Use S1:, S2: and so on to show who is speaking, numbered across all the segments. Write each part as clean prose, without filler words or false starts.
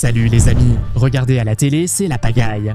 S1: Salut les amis, regardez à la télé, c'est la pagaille.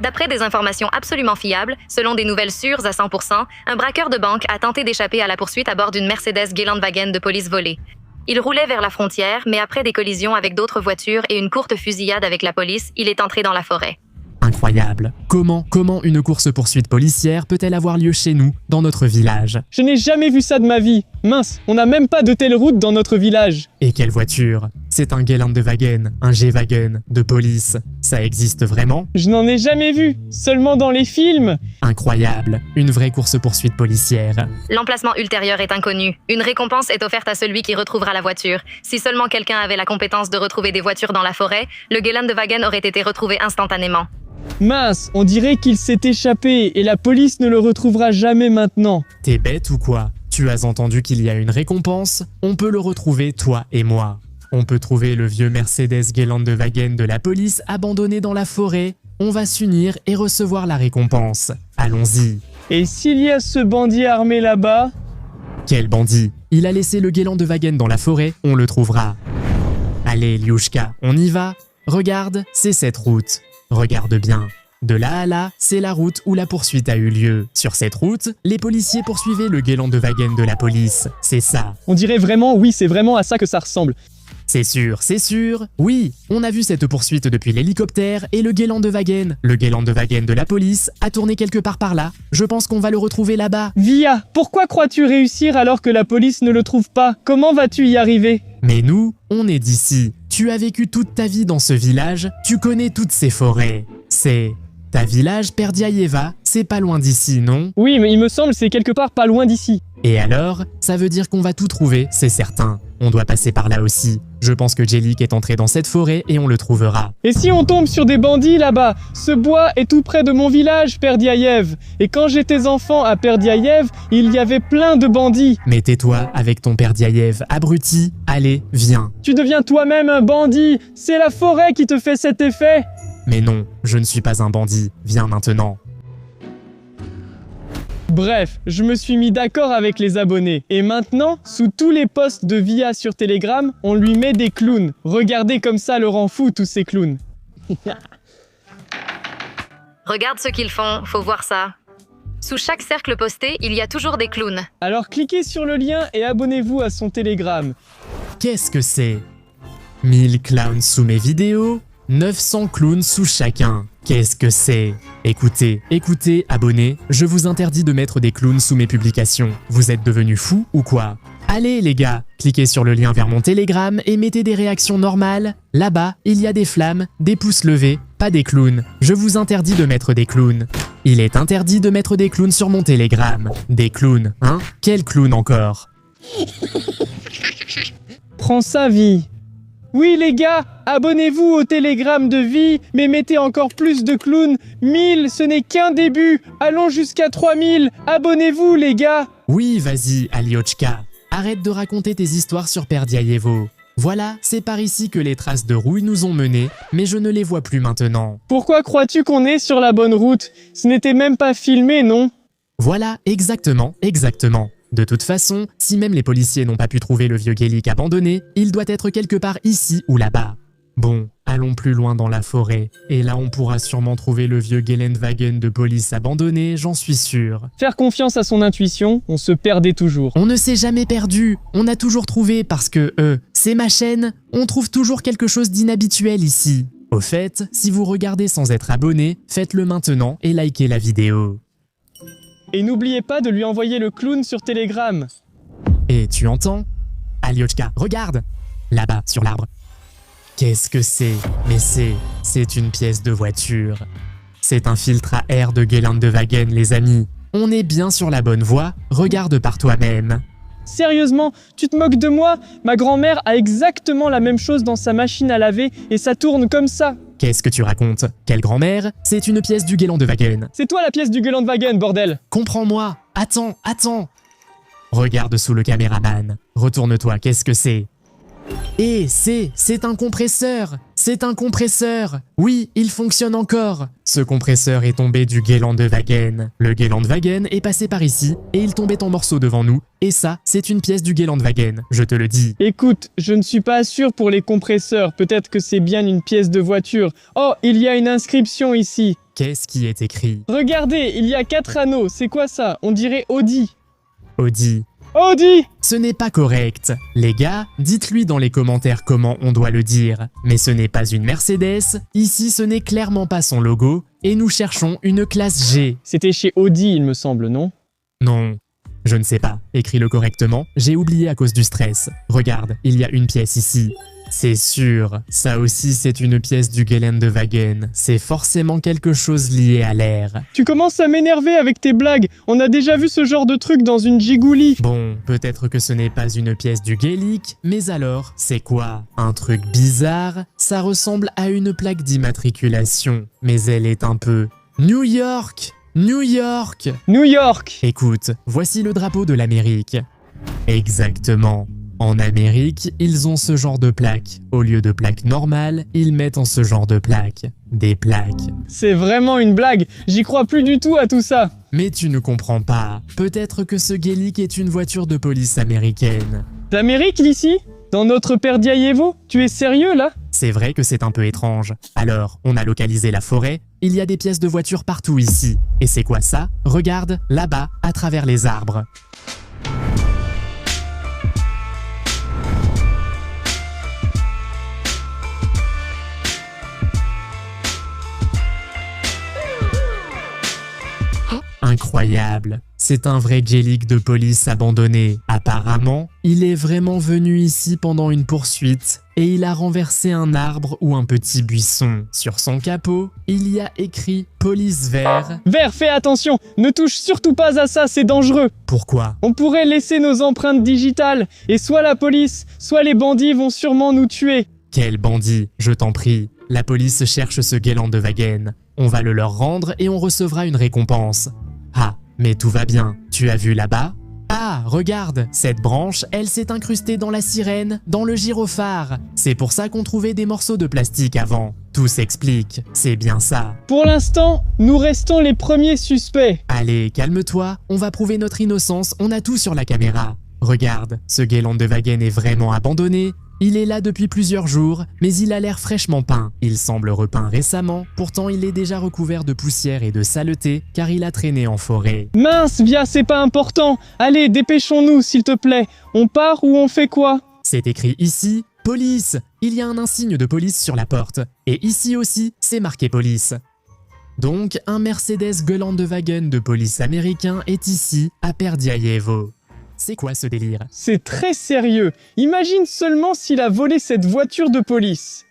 S2: D'après des informations absolument fiables, selon des nouvelles sûres à 100%, un braqueur de banque a tenté d'échapper à la poursuite à bord d'une Mercedes Gelandwagen de police volée. Il roulait vers la frontière, mais après des collisions avec d'autres voitures et une courte fusillade avec la police, il est entré dans la forêt.
S1: Incroyable. Comment une course-poursuite policière peut-elle avoir lieu chez nous, dans notre village?
S3: Je n'ai jamais vu ça de ma vie. Mince, on n'a même pas de telle route dans notre village.
S1: Et quelle voiture? C'est un Gelandwagen, un G-Wagen, de police. Ça existe vraiment?
S3: Je n'en ai jamais vu, seulement dans les films.
S1: Incroyable. Une vraie course-poursuite policière.
S2: L'emplacement ultérieur est inconnu. Une récompense est offerte à celui qui retrouvera la voiture. Si seulement quelqu'un avait la compétence de retrouver des voitures dans la forêt, le Gelandwagen aurait été retrouvé instantanément.
S3: Mince, on dirait qu'il s'est échappé et la police ne le retrouvera jamais maintenant.
S1: T'es bête ou quoi? Tu as entendu qu'il y a une récompense? On peut le retrouver, toi et moi. On peut trouver le vieux Mercedes Gelandwagen de la police abandonné dans la forêt. On va s'unir et recevoir la récompense. Allons-y.
S3: Et s'il y a ce bandit armé là-bas?
S1: Quel bandit? Il a laissé le Gelandwagen dans la forêt, on le trouvera. Allez, Liouchka, on y va? Regarde, c'est cette route. Regarde bien. De là à là, c'est la route où la poursuite a eu lieu. Sur cette route, les policiers poursuivaient le Gelandwagen de la police. C'est ça.
S3: On dirait vraiment, oui, c'est vraiment à ça que ça ressemble.
S1: C'est sûr. Oui, on a vu cette poursuite depuis l'hélicoptère et le Gelandwagen. Le Gelandwagen de la police a tourné quelque part par là. Je pense qu'on va le retrouver là-bas.
S3: Via, pourquoi crois-tu réussir alors que la police ne le trouve pas? Comment vas-tu y arriver?
S1: Mais nous, on est d'ici. Tu as vécu toute ta vie dans ce village, tu connais toutes ces forêts. C'est... ta village, Perdiaïeva, c'est pas loin d'ici, non?
S3: Oui, mais il me semble c'est quelque part pas loin d'ici.
S1: Et alors, ça veut dire qu'on va tout trouver, c'est certain. On doit passer par là aussi. Je pense que Jelik est entré dans cette forêt et on le trouvera.
S3: Et si on tombe sur des bandits là-bas? Ce bois est tout près de mon village, Perdiaïev. Et quand j'étais enfant à Perdiaïev, il y avait plein de bandits.
S1: Mais tais-toi avec ton Perdiaïev, abruti. Allez, viens.
S3: Tu deviens toi-même un bandit. C'est la forêt qui te fait cet effet.
S1: Mais non, je ne suis pas un bandit. Viens maintenant.
S3: Bref, je me suis mis d'accord avec les abonnés. Et maintenant, sous tous les posts de Via sur Telegram, on lui met des clowns. Regardez comme ça le rend fou, tous ces clowns.
S2: Regarde ce qu'ils font, faut voir ça. Sous chaque cercle posté, il y a toujours des clowns.
S3: Alors cliquez sur le lien et abonnez-vous à son Telegram.
S1: Qu'est-ce que c'est? 1000 clowns sous mes vidéos, 900 clowns sous chacun. Qu'est-ce que c'est? Écoutez, abonnez, je vous interdis de mettre des clowns sous mes publications. Vous êtes devenus fous ou quoi? Allez les gars, cliquez sur le lien vers mon Telegram et mettez des réactions normales. Là-bas, il y a des flammes, des pouces levés, pas des clowns. Je vous interdis de mettre des clowns. Il est interdit de mettre des clowns sur mon Telegram. Des clowns, hein? Quel clown encore?
S3: Prends ça, Vie. Oui les gars, abonnez-vous au Telegram de Vie, mais mettez encore plus de clowns. 1000, ce n'est qu'un début. Allons jusqu'à 3000. Abonnez-vous les gars.
S1: Oui, vas-y, Aliochka. Arrête de raconter tes histoires sur Perdiaïevo. Voilà, c'est par ici que les traces de rouille nous ont menés, mais je ne les vois plus maintenant.
S3: Pourquoi crois-tu qu'on est sur la bonne route? Ce n'était même pas filmé, non?
S1: Voilà, exactement. De toute façon, si même les policiers n'ont pas pu trouver le vieux Gelik abandonné, il doit être quelque part ici ou là-bas. Bon, allons plus loin dans la forêt, et là on pourra sûrement trouver le vieux Gelandwagen de police abandonné, j'en suis sûr.
S3: Faire confiance à son intuition, on se perdait toujours.
S1: On ne s'est jamais perdu, on a toujours trouvé parce que, c'est ma chaîne, on trouve toujours quelque chose d'inhabituel ici. Au fait, si vous regardez sans être abonné, faites-le maintenant et likez la vidéo.
S3: Et n'oubliez pas de lui envoyer le clown sur Telegram.
S1: Et tu entends? Aliochka, regarde! Là-bas, sur l'arbre. Qu'est-ce que c'est? Mais c'est une pièce de voiture. C'est un filtre à air de Gelandwagen, les amis. On est bien sur la bonne voie, regarde par toi-même.
S3: Sérieusement, tu te moques de moi? Ma grand-mère a exactement la même chose dans sa machine à laver et ça tourne comme ça.
S1: Qu'est-ce que tu racontes? Quelle grand-mère? C'est une pièce du Gelandwagen.
S3: C'est toi la pièce du Gelandwagen, bordel!
S1: Comprends-moi! Attends! Regarde sous le caméraman. Retourne-toi, qu'est-ce que c'est? Et c'est un compresseur! C'est un compresseur! Oui, il fonctionne encore! Ce compresseur est tombé du Gelandwagen. Le Gelandwagen est passé par ici et il tombait en morceaux devant nous. Et ça, c'est une pièce du Gelandwagen, je te le dis.
S3: Écoute, je ne suis pas sûr pour les compresseurs. Peut-être que c'est bien une pièce de voiture. Oh, il y a une inscription ici.
S1: Qu'est-ce qui est écrit?
S3: Regardez, il y a 4 anneaux. C'est quoi ça? On dirait Audi.
S1: Audi.
S3: Audi!
S1: Ce n'est pas correct. Les gars, dites-lui dans les commentaires comment on doit le dire. Mais ce n'est pas une Mercedes, ici ce n'est clairement pas son logo, et nous cherchons une classe G.
S3: C'était chez Audi, il me semble, non?
S1: Non, je ne sais pas. Écris-le correctement, j'ai oublié à cause du stress. Regarde, il y a une pièce ici. C'est sûr, ça aussi c'est une pièce du Gelandwagen. C'est forcément quelque chose lié à l'air.
S3: Tu commences à m'énerver avec tes blagues. On a déjà vu ce genre de truc dans une Gigouli.
S1: Bon, peut-être que ce n'est pas une pièce du Gaelic, mais alors, c'est quoi? Un truc bizarre? Ça ressemble à une plaque d'immatriculation, mais elle est un peu... New York! New York!
S3: New York!
S1: Écoute, voici le drapeau de l'Amérique. Exactement. En Amérique, ils ont ce genre de plaques. Au lieu de plaques normales, ils mettent en ce genre de plaques. Des plaques.
S3: C'est vraiment une blague. J'y crois plus du tout à tout ça.
S1: Mais tu ne comprends pas. Peut-être que ce Gaelic est une voiture de police américaine.
S3: D'Amérique, ici? Dans notre père Diayevo? Tu es sérieux, là?
S1: C'est vrai que c'est un peu étrange. Alors, on a localisé la forêt, il y a des pièces de voiture partout ici. Et c'est quoi ça? Regarde, là-bas, à travers les arbres. Incroyable. C'est un vrai Gaelic de police abandonné. Apparemment, il est vraiment venu ici pendant une poursuite et il a renversé un arbre ou un petit buisson. Sur son capot, il y a écrit « Police vert ».
S3: Vert, fais attention. Ne touche surtout pas à ça, c'est dangereux.
S1: Pourquoi?
S3: On pourrait laisser nos empreintes digitales et soit la police, soit les bandits vont sûrement nous tuer.
S1: Quel bandit, je t'en prie. La police cherche ce Gelandwagen. On va le leur rendre et on recevra une récompense. Ah, mais tout va bien. Tu as vu là-bas? Ah, regarde, cette branche, elle s'est incrustée dans la sirène, dans le gyrophare. C'est pour ça qu'on trouvait des morceaux de plastique avant. Tout s'explique, c'est bien ça.
S3: Pour l'instant, nous restons les premiers suspects.
S1: Allez, calme-toi, on va prouver notre innocence, on a tout sur la caméra. Regarde, ce Gelandwagen est vraiment abandonné. Il est là depuis plusieurs jours, mais il a l'air fraîchement peint. Il semble repeint récemment, pourtant il est déjà recouvert de poussière et de saleté, car il a traîné en forêt.
S3: Mince, Via, c'est pas important. Allez, dépêchons-nous, s'il te plaît. On part ou on fait quoi?
S1: C'est écrit ici, police. Il y a un insigne de police sur la porte. Et ici aussi, c'est marqué police. Donc, un Mercedes Gelandwagen de police américain est ici, à Perdiayevo. C'est quoi ce délire?
S3: C'est très sérieux. Imagine seulement s'il a volé cette voiture de police.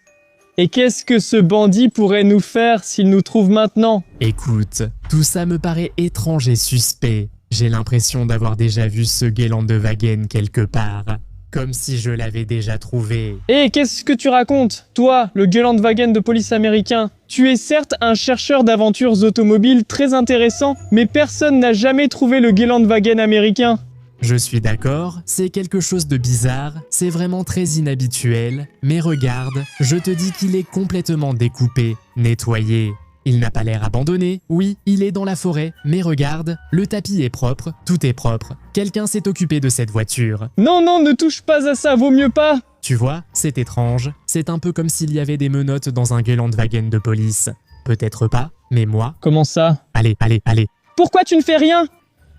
S3: Et qu'est-ce que ce bandit pourrait nous faire s'il nous trouve maintenant?
S1: Écoute, tout ça me paraît étrange et suspect. J'ai l'impression d'avoir déjà vu ce Gelandwagen quelque part. Comme si je l'avais déjà trouvé.
S3: Hé, qu'est-ce que tu racontes? Toi, le Gelandwagen de police américain. Tu es certes un chercheur d'aventures automobiles très intéressant, mais personne n'a jamais trouvé le Gelandwagen américain.
S1: Je suis d'accord, c'est quelque chose de bizarre, c'est vraiment très inhabituel, mais regarde, je te dis qu'il est complètement découpé, nettoyé. Il n'a pas l'air abandonné, oui, il est dans la forêt, mais regarde, le tapis est propre, tout est propre. Quelqu'un s'est occupé de cette voiture.
S3: Non, non, ne touche pas à ça, vaut mieux pas.
S1: Tu vois, c'est étrange, c'est un peu comme s'il y avait des menottes dans un Gelandwagen de police. Peut-être pas, mais moi...
S3: Comment ça?
S1: Allez, allez, allez.
S3: Pourquoi tu ne fais rien?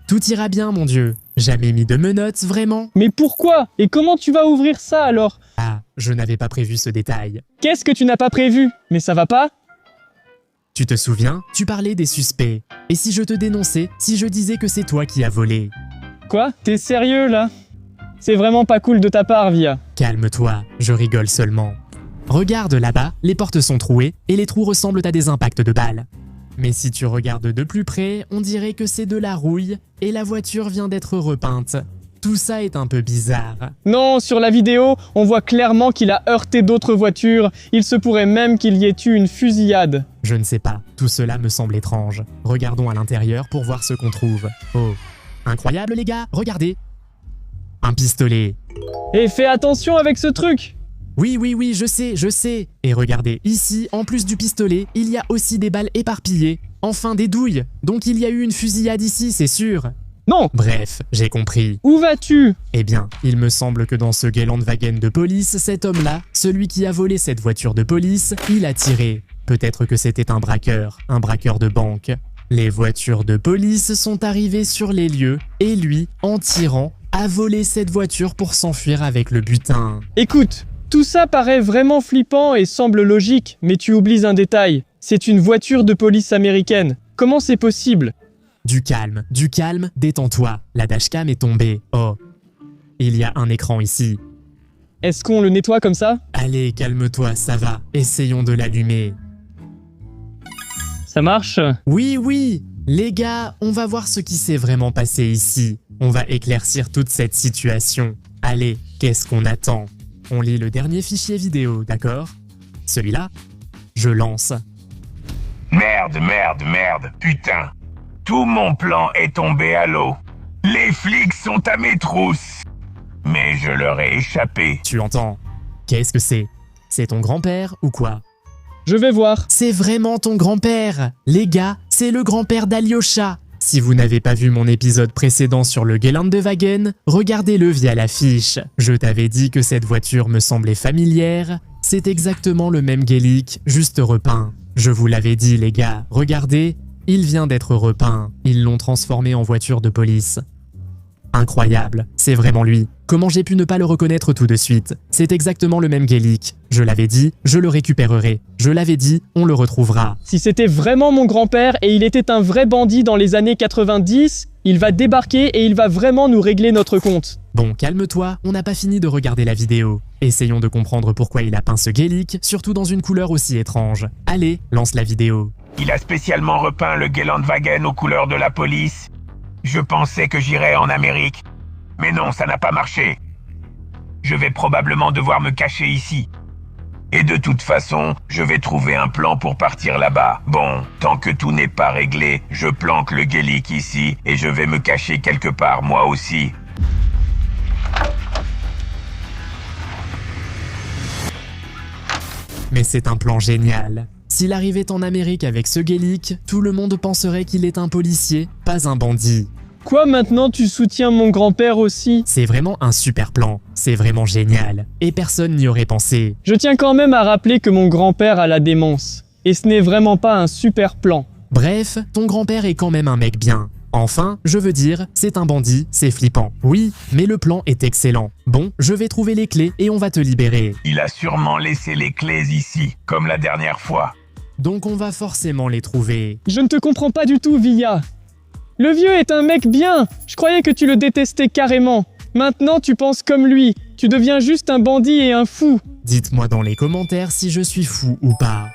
S1: Tout ira bien, mon Dieu. Jamais mis de menottes, vraiment?
S3: Mais pourquoi? Et comment tu vas ouvrir ça alors?
S1: Ah, je n'avais pas prévu ce détail.
S3: Qu'est-ce que tu n'as pas prévu? Mais ça va pas?
S1: Tu te souviens? Tu parlais des suspects. Et si je te dénonçais, si je disais que c'est toi qui as volé?
S3: Quoi? T'es sérieux là? C'est vraiment pas cool de ta part, Via.
S1: Calme-toi, je rigole seulement. Regarde là-bas, les portes sont trouées et les trous ressemblent à des impacts de balles. Mais si tu regardes de plus près, on dirait que c'est de la rouille et la voiture vient d'être repeinte. Tout ça est un peu bizarre.
S3: Non, sur la vidéo, on voit clairement qu'il a heurté d'autres voitures. Il se pourrait même qu'il y ait eu une fusillade.
S1: Je ne sais pas, tout cela me semble étrange. Regardons à l'intérieur pour voir ce qu'on trouve. Oh, incroyable les gars, regardez! un pistolet.
S3: Et fais attention avec ce truc!
S1: Oui, je sais. Et regardez, ici, en plus du pistolet, il y a aussi des balles éparpillées. Enfin, des douilles. Donc il y a eu une fusillade ici, c'est sûr.
S3: Non!
S1: Bref, j'ai compris.
S3: Où vas-tu?
S1: Eh bien, il me semble que dans ce Geländewagen de police, cet homme-là, celui qui a volé cette voiture de police, il a tiré. Peut-être que c'était un braqueur de banque. Les voitures de police sont arrivées sur les lieux et lui, en tirant, a volé cette voiture pour s'enfuir avec le butin.
S3: Écoute, tout ça paraît vraiment flippant et semble logique, mais tu oublies un détail. C'est une voiture de police américaine. Comment c'est possible?
S1: Du calme, détends-toi. La dashcam est tombée. Oh, il y a un écran ici.
S3: Est-ce qu'on le nettoie comme ça?
S1: Allez, calme-toi, ça va. Essayons de l'allumer.
S3: Ça marche?
S1: Oui, les gars, on va voir ce qui s'est vraiment passé ici. On va éclaircir toute cette situation. Allez, qu'est-ce qu'on attend? On lit le dernier fichier vidéo, d'accord? Celui-là? Je lance.
S4: Merde, putain. Tout mon plan est tombé à l'eau. Les flics sont à mes trousses. Mais je leur ai échappé.
S1: Tu entends? Qu'est-ce que c'est? C'est ton grand-père ou quoi?
S3: Je vais voir.
S1: C'est vraiment ton grand-père! Les gars, c'est le grand-père d'Alyosha! Si vous n'avez pas vu mon épisode précédent sur le Geländewagen, regardez-le via l'affiche. Je t'avais dit que cette voiture me semblait familière. C'est exactement le même Gelik, juste repeint. Je vous l'avais dit les gars, regardez, il vient d'être repeint. Ils l'ont transformé en voiture de police. Incroyable, c'est vraiment lui. Comment j'ai pu ne pas le reconnaître tout de suite? C'est exactement le même Gelik. Je l'avais dit, je le récupérerai. Je l'avais dit, on le retrouvera.
S3: Si c'était vraiment mon grand-père et il était un vrai bandit dans les années 90, il va débarquer et il va vraiment nous régler notre compte.
S1: Bon, calme-toi, on n'a pas fini de regarder la vidéo. Essayons de comprendre pourquoi il a peint ce Gelik, surtout dans une couleur aussi étrange. Allez, lance la vidéo.
S4: Il a spécialement repeint le Geländewagen aux couleurs de la police. Je pensais que j'irais en Amérique. Mais non, ça n'a pas marché. Je vais probablement devoir me cacher ici. Et de toute façon, je vais trouver un plan pour partir là-bas. Bon, tant que tout n'est pas réglé, je planque le Gelik ici et je vais me cacher quelque part moi aussi.
S1: Mais c'est un plan génial. S'il arrivait en Amérique avec ce Gelik, tout le monde penserait qu'il est un policier, pas un bandit.
S3: Quoi, maintenant tu soutiens mon grand-père aussi?
S1: C'est vraiment un super plan, c'est vraiment génial, et personne n'y aurait pensé.
S3: Je tiens quand même à rappeler que mon grand-père a la démence. Et ce n'est vraiment pas un super plan.
S1: Bref, ton grand-père est quand même un mec bien. Enfin, je veux dire, c'est un bandit, c'est flippant. Oui, mais le plan est excellent. Bon, je vais trouver les clés et on va te libérer.
S4: Il a sûrement laissé les clés ici, comme la dernière fois.
S1: Donc on va forcément les trouver.
S3: Je ne te comprends pas du tout, Villa. Le vieux est un mec bien. Je croyais que tu le détestais carrément. Maintenant, tu penses comme lui. Tu deviens juste un bandit et un fou.
S1: Dites-moi dans les commentaires si je suis fou ou pas.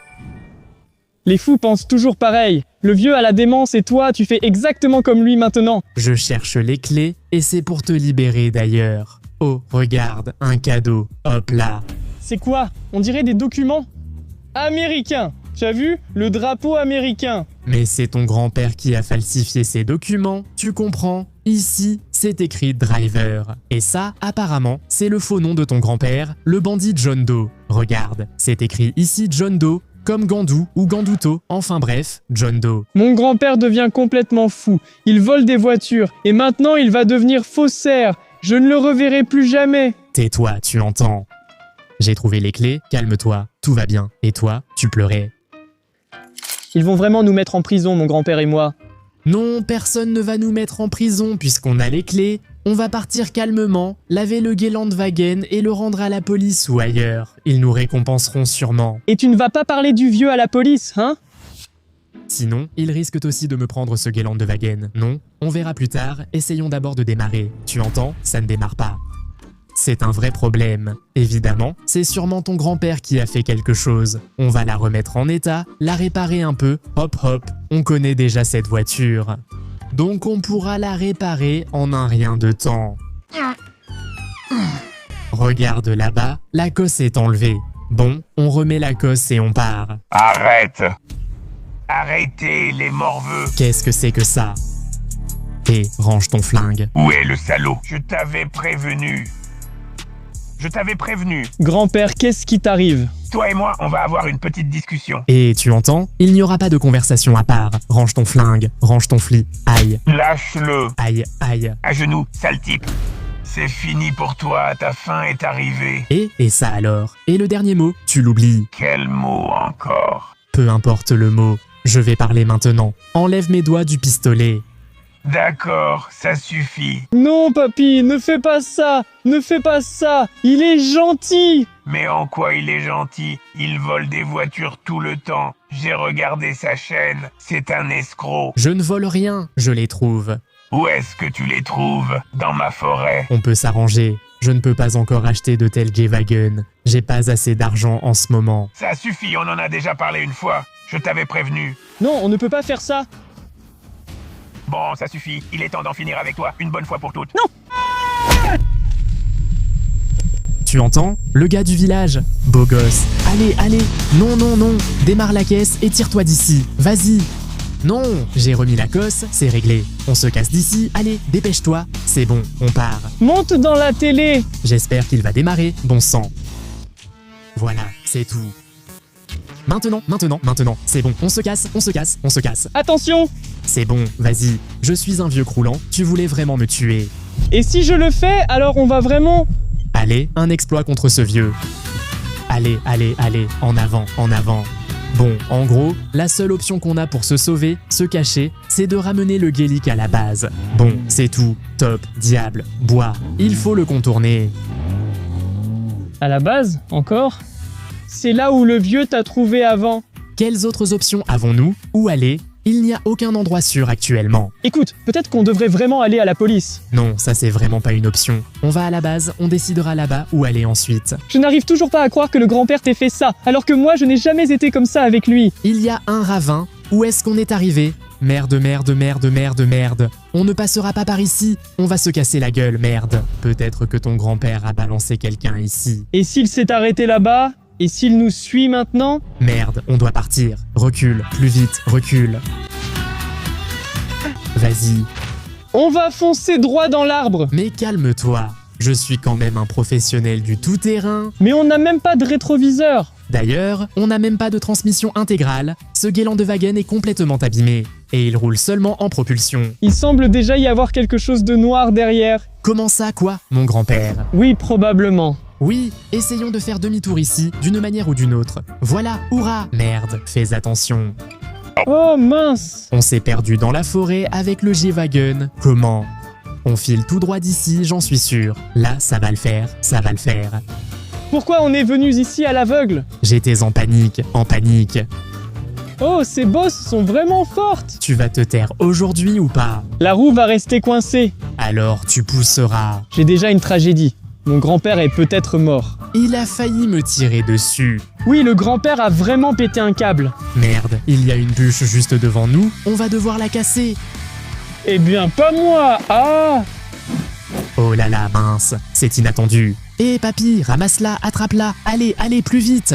S3: Les fous pensent toujours pareil. Le vieux a la démence et toi, tu fais exactement comme lui maintenant.
S1: Je cherche les clés et c'est pour te libérer d'ailleurs. Oh, regarde, un cadeau. Hop là.
S3: C'est quoi? On dirait des documents américains. Tu as vu? Le drapeau américain.
S1: Mais c'est ton grand-père qui a falsifié ces documents, tu comprends? Ici, c'est écrit Driver. Et ça, apparemment, c'est le faux nom de ton grand-père, le bandit John Doe. Regarde, c'est écrit ici John Doe, comme Gandou ou Gandouto, enfin bref, John Doe.
S3: Mon grand-père devient complètement fou. Il vole des voitures et maintenant il va devenir faussaire. Je ne le reverrai plus jamais.
S1: Tais-toi, tu entends? J'ai trouvé les clés, calme-toi, tout va bien. Et toi, tu pleurais.
S3: Ils vont vraiment nous mettre en prison, mon grand-père et moi.
S1: Non, personne ne va nous mettre en prison puisqu'on a les clés. On va partir calmement, laver le Geländewagen et le rendre à la police ou ailleurs. Ils nous récompenseront sûrement.
S3: Et tu ne vas pas parler du vieux à la police, hein?
S1: Sinon, ils risquent aussi de me prendre ce Geländewagen. Non, on verra plus tard, essayons d'abord de démarrer. Tu entends? Ça ne démarre pas. C'est un vrai problème. Évidemment, c'est sûrement ton grand-père qui a fait quelque chose. On va la remettre en état, la réparer un peu, hop hop, on connaît déjà cette voiture. Donc on pourra la réparer en un rien de temps. Regarde là-bas, la cosse est enlevée. Bon, on remet la cosse et on part.
S4: Arrête! Arrêtez les morveux!
S1: Qu'est-ce que c'est que ça? Hé, range ton flingue.
S4: Où est le salaud? Je t'avais prévenu. Je t'avais prévenu.
S3: Grand-père, qu'est-ce qui t'arrive?
S4: Toi et moi, on va avoir une petite discussion.
S1: Et tu entends? Il n'y aura pas de conversation à part. Range ton flingue, range ton fli. Aïe,
S4: Lâche-le.
S1: aïe, aïe.
S4: À genoux, sale type. C'est fini pour toi, ta fin est arrivée.
S1: Et ça alors? Et le dernier mot, tu l'oublies.
S4: Quel mot encore?
S1: Peu importe le mot, je vais parler maintenant. Enlève mes doigts du pistolet.
S4: D'accord, ça suffit.
S3: Non, papy, ne fais pas ça! Ne fais pas ça! Il est gentil!
S4: Mais en quoi il est gentil? Il vole des voitures tout le temps. J'ai regardé sa chaîne. C'est un escroc.
S1: Je ne vole rien, je les trouve.
S4: Où est-ce que tu les trouves? Dans ma forêt.
S1: On peut s'arranger. Je ne peux pas encore acheter de tel G-Wagon. J'ai pas assez d'argent en ce moment.
S4: Ça suffit, on en a déjà parlé une fois. Je t'avais prévenu.
S3: Non, on ne peut pas faire ça!
S4: Bon, ça suffit. Il est temps d'en finir avec toi, une bonne fois pour toutes.
S1: Tu entends? Le gars du village. Beau gosse. Allez, allez. Non, non, non. Démarre la caisse et tire-toi d'ici. Vas-y. Non, j'ai remis la cosse, c'est réglé. On se casse d'ici, allez, dépêche-toi. C'est bon, on part.
S3: Monte dans la télé!
S1: J'espère qu'il va démarrer, bon sang. Voilà, c'est tout. Maintenant, c'est bon. On se casse, on se casse, on se casse.
S3: Attention!
S1: C'est bon, vas-y. Je suis un vieux croulant, tu voulais vraiment me tuer.
S3: Et si je le fais, alors on va vraiment...
S1: Allez, un exploit contre ce vieux. Allez, allez, allez, en avant, en avant. Bon, en gros, la seule option qu'on a pour se sauver, se cacher, c'est de ramener le Gaelic à la base. Bon, c'est tout. Top, diable, bois. Il faut le contourner.
S3: À la base, encore? C'est là où le vieux t'a trouvé avant.
S1: Quelles autres options avons-nous? Où aller? Il n'y a aucun endroit sûr actuellement.
S3: Écoute, peut-être qu'on devrait vraiment aller à la police.
S1: Non, ça c'est vraiment pas une option. On va à la base, on décidera là-bas où aller ensuite.
S3: Je n'arrive toujours pas à croire que le grand-père t'ait fait ça, alors que moi je n'ai jamais été comme ça avec lui.
S1: Il y a un ravin. Où est-ce qu'on est arrivé? Merde, merde, merde, merde, merde. On ne passera pas par ici. On va se casser la gueule, merde. Peut-être que ton grand-père a balancé quelqu'un ici.
S3: Et s'il s'est arrêté là-bas? Et s'il nous suit maintenant?
S1: Merde, on doit partir. Recule, plus vite, recule. Vas-y.
S3: On va foncer droit dans l'arbre.
S1: Mais calme-toi. Je suis quand même un professionnel du tout-terrain.
S3: Mais on n'a même pas de rétroviseur.
S1: D'ailleurs, on n'a même pas de transmission intégrale. Ce Geländewagen est complètement abîmé. Et il roule seulement en propulsion.
S3: Il semble déjà y avoir quelque chose de noir derrière.
S1: Comment ça, quoi, mon grand-père?
S3: Oui, probablement.
S1: Oui, essayons de faire demi-tour ici, d'une manière ou d'une autre. Voilà, hurrah! Merde, fais attention.
S3: Oh mince!
S1: On s'est perdu dans la forêt avec le G-Wagon. Comment? On file tout droit d'ici, j'en suis sûr. Là, ça va le faire, ça va le faire.
S3: Pourquoi on est venus ici à l'aveugle?
S1: J'étais en panique, en panique.
S3: Oh, ces bosses sont vraiment fortes!
S1: Tu vas te taire aujourd'hui ou pas?
S3: La roue va rester coincée.
S1: Alors tu pousseras.
S3: J'ai déjà une tragédie. Mon grand-père est peut-être mort.
S1: Il a failli me tirer dessus.
S3: Oui, le grand-père a vraiment pété un câble.
S1: Merde, il y a une bûche juste devant nous, on va devoir la casser.
S3: Eh bien, pas moi! Ah!
S1: Oh là là, mince, c'est inattendu. Hé papy, ramasse-la, attrape-la, allez, allez, plus vite!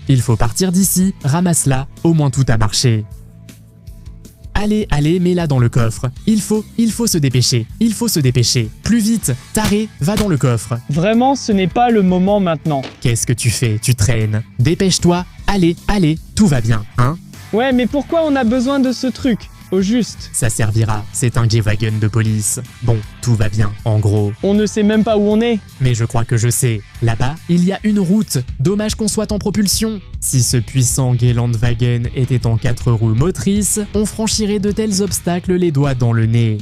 S1: Il faut partir d'ici, ramasse-la, au moins tout a marché. Allez, allez, mets-la dans le coffre. Il faut se dépêcher, il faut se dépêcher. Plus vite, taré, va dans le coffre.
S3: Vraiment, ce n'est pas le moment maintenant.
S1: Qu'est-ce que tu fais? Tu traînes. Dépêche-toi, allez, allez, tout va bien, hein?
S3: Ouais, mais pourquoi on a besoin de ce truc? Au juste.
S1: Ça servira, c'est un G-Wagon de police. Bon, tout va bien, en gros.
S3: On ne sait même pas où on est.
S1: Mais je crois que je sais. Là-bas, il y a une route. Dommage qu'on soit en propulsion. Si ce puissant Geländewagen était en 4 roues motrices, on franchirait de tels obstacles les doigts dans le nez.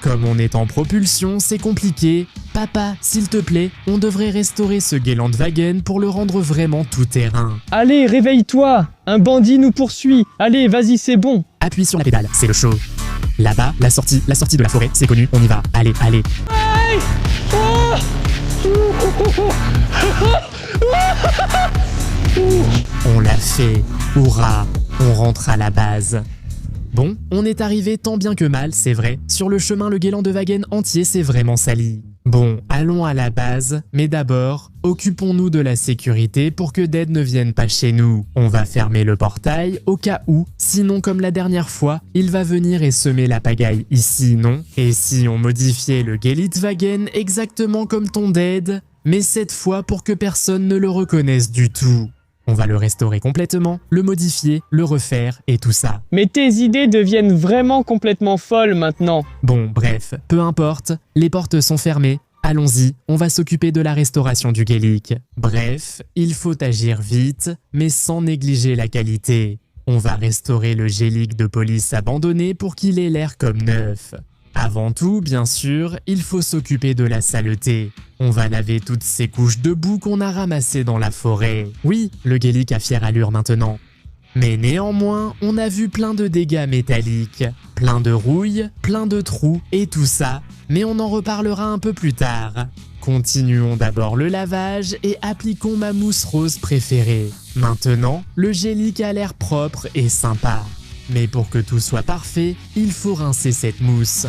S1: Comme on est en propulsion, c'est compliqué. Papa, s'il te plaît, on devrait restaurer ce Geländewagen pour le rendre vraiment tout-terrain.
S3: Allez, réveille-toi! Un bandit nous poursuit. Allez, vas-y, c'est bon.
S1: Appuie sur la pédale, c'est le show. Là-bas, la sortie de la forêt, c'est connu, on y va. Allez, allez.
S3: Aïe!
S1: On l'a fait. Hurrah! On rentre à la base. Bon, on est arrivé tant bien que mal, c'est vrai. Sur le chemin, le Geländewagen entier s'est vraiment sali. Bon, allons à la base, mais d'abord, occupons-nous de la sécurité pour que Dead ne vienne pas chez nous. On va fermer le portail au cas où, sinon comme la dernière fois, il va venir et semer la pagaille ici, non? Et si on modifiait le Gelitwagen exactement comme ton Dead, mais cette fois pour que personne ne le reconnaisse du tout? On va le restaurer complètement, le modifier, le refaire et tout ça.
S3: Mais tes idées deviennent vraiment complètement folles maintenant.
S1: Bon, bref, peu importe, les portes sont fermées. Allons-y, on va s'occuper de la restauration du Gelik. Bref, il faut agir vite, mais sans négliger la qualité. On va restaurer le Gelik de police abandonné pour qu'il ait l'air comme neuf. Avant tout, bien sûr, il faut s'occuper de la saleté. On va laver toutes ces couches de boue qu'on a ramassées dans la forêt. Oui, le Gelik a fière allure maintenant. Mais néanmoins, on a vu plein de dégâts métalliques, plein de rouille, plein de trous et tout ça, mais on en reparlera un peu plus tard. Continuons d'abord le lavage et appliquons ma mousse rose préférée. Maintenant, le Gelik a l'air propre et sympa. Mais pour que tout soit parfait, il faut rincer cette mousse.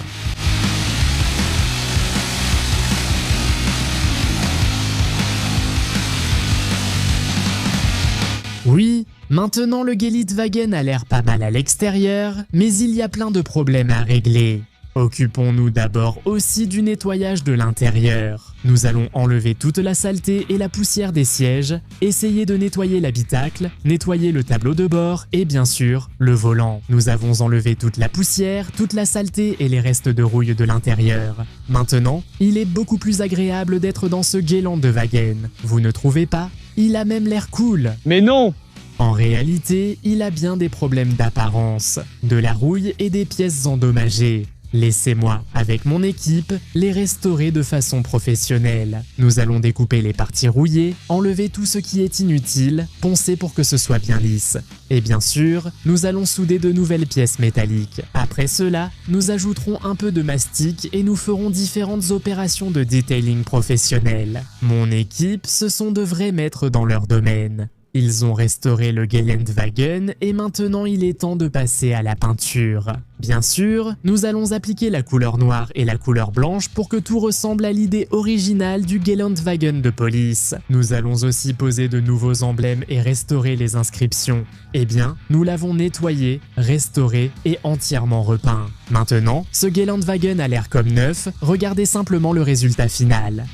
S1: Oui, maintenant le Gelitwagen a l'air pas mal à l'extérieur, mais il y a plein de problèmes à régler. Occupons-nous d'abord aussi du nettoyage de l'intérieur. Nous allons enlever toute la saleté et la poussière des sièges, essayer de nettoyer l'habitacle, nettoyer le tableau de bord et bien sûr, le volant. Nous avons enlevé toute la poussière, toute la saleté et les restes de rouille de l'intérieur. Maintenant, il est beaucoup plus agréable d'être dans ce Geländewagen. Vous ne trouvez pas? Il a même l'air cool.
S3: Mais non!
S1: En réalité, il a bien des problèmes d'apparence, de la rouille et des pièces endommagées. Laissez-moi, avec mon équipe, les restaurer de façon professionnelle. Nous allons découper les parties rouillées, enlever tout ce qui est inutile, poncer pour que ce soit bien lisse. Et bien sûr, nous allons souder de nouvelles pièces métalliques. Après cela, nous ajouterons un peu de mastic et nous ferons différentes opérations de detailing professionnelles. Mon équipe, ce sont de vrais maîtres dans leur domaine. Ils ont restauré le Geländewagen et maintenant il est temps de passer à la peinture. Bien sûr, nous allons appliquer la couleur noire et la couleur blanche pour que tout ressemble à l'idée originale du Geländewagen de police. Nous allons aussi poser de nouveaux emblèmes et restaurer les inscriptions. Eh bien, nous l'avons nettoyé, restauré et entièrement repeint. Maintenant, ce Geländewagen a l'air comme neuf, regardez simplement le résultat final.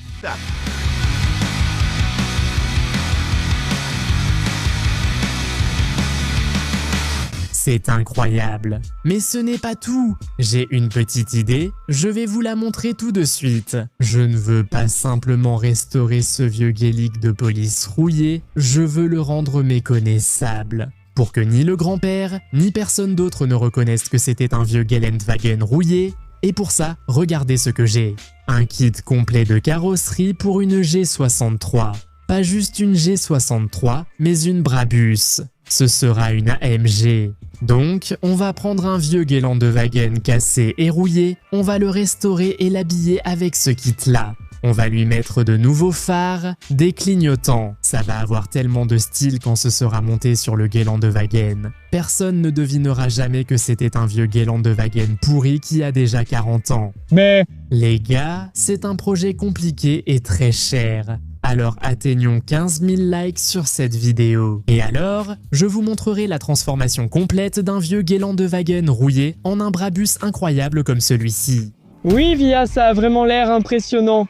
S1: C'est incroyable. Mais ce n'est pas tout. J'ai une petite idée, je vais vous la montrer tout de suite. Je ne veux pas simplement restaurer ce vieux Gelik de police rouillé, je veux le rendre méconnaissable. Pour que ni le grand-père, ni personne d'autre ne reconnaisse que c'était un vieux Geländewagen rouillé. Et pour ça, regardez ce que j'ai. Un kit complet de carrosserie pour une G63. Pas juste une G63, mais une Brabus. Ce sera une AMG. Donc, on va prendre un vieux Geländewagen cassé et rouillé, on va le restaurer et l'habiller avec ce kit-là. On va lui mettre de nouveaux phares, des clignotants. Ça va avoir tellement de style quand ce sera monté sur le Geländewagen. Personne ne devinera jamais que c'était un vieux Geländewagen pourri qui a déjà 40 ans.
S3: Mais...
S1: Les gars, c'est un projet compliqué et très cher. Alors atteignons 15 000 likes sur cette vidéo. Et alors, je vous montrerai la transformation complète d'un vieux Geländewagen rouillé en un Brabus incroyable comme celui-ci.
S3: Oui, Via, ça a vraiment l'air impressionnant.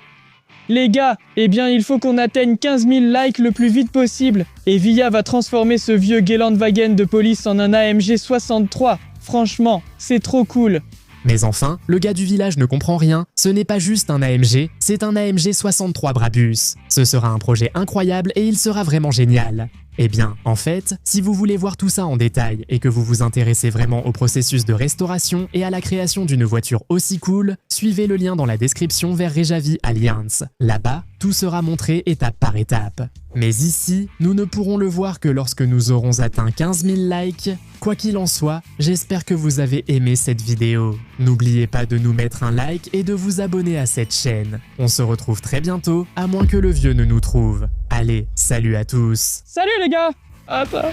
S3: Les gars, eh bien il faut qu'on atteigne 15 000 likes le plus vite possible. Et Via va transformer ce vieux Geländewagen de police en un AMG 63. Franchement, c'est trop cool.
S1: Mais enfin, le gars du village ne comprend rien, ce n'est pas juste un AMG, c'est un AMG 63 Brabus. Ce sera un projet incroyable et il sera vraiment génial. Eh bien, en fait, si vous voulez voir tout ça en détail et que vous vous intéressez vraiment au processus de restauration et à la création d'une voiture aussi cool, suivez le lien dans la description vers Rejavi Alliance. Là-bas, tout sera montré étape par étape. Mais ici, nous ne pourrons le voir que lorsque nous aurons atteint 15 000 likes. Quoi qu'il en soit, j'espère que vous avez aimé cette vidéo. N'oubliez pas de nous mettre un like et de vous abonner à cette chaîne. On se retrouve très bientôt, à moins que le vieux ne nous trouve. Allez, salut à tous.
S3: Salut les gars. Attends.